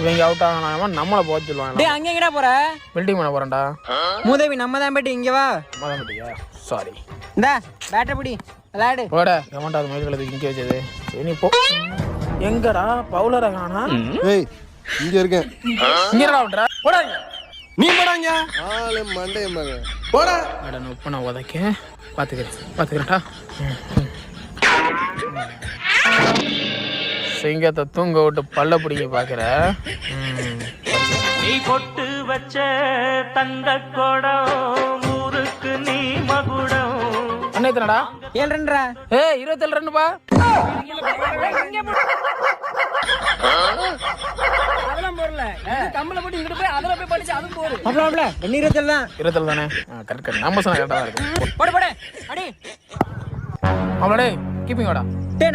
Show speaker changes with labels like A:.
A: இவங்க அவுட் ஆகலாமா நம்மளை போக சொல்லுவாங்க.
B: டேய் அங்க எங்கடா போற?
A: பில்டிங் பண்ண போறேன்டா.
B: மூதேவி நம்ம தான் பேட்டி இங்க வா.
A: நம்ம தான் பேட்டியா? சாரி.
B: இந்தா பேட்டை பிடி விளையாடு.
A: போட கமெண்டாவது மயில்களை இங்கே வச்சது. சரி போ. எங்கடா பவுலரை காணா?
C: ஏய் இங்க இருக்கேன்.
A: இங்கடா விட்றா. போடா.
C: நீ போடாங்க. ஆளே மண்டையம்பாங்க. போடா.
A: அட நுப்ப நான் உதைக்க பாத்துக்கிறேன்டா. சிங்கத்தை தூங்க விட்டு பல்ல பிடிக்க பாக்குற.
D: நீ பொட்டு வச்ச தங்க கோடம் ஊருக்கு நீ மகுடம்.
A: அண்ணேத்தனடா
B: 7 ரன்ரா.
A: 27 ரன்னுப்பா.
B: அதெல்லாம் போடல. கம்பள போட்டு இங்கிட்டு போய் அதல போய் படிச்சு அதுவும் போடு. அப்பல 27 தான்.
A: 27 தானே? கரெக்ட். நம்ம சொன்ன கரெக்டா இருக்கு.
B: போடு அடி.
A: அவளே கீப்பிங் வாடா.
B: டேய்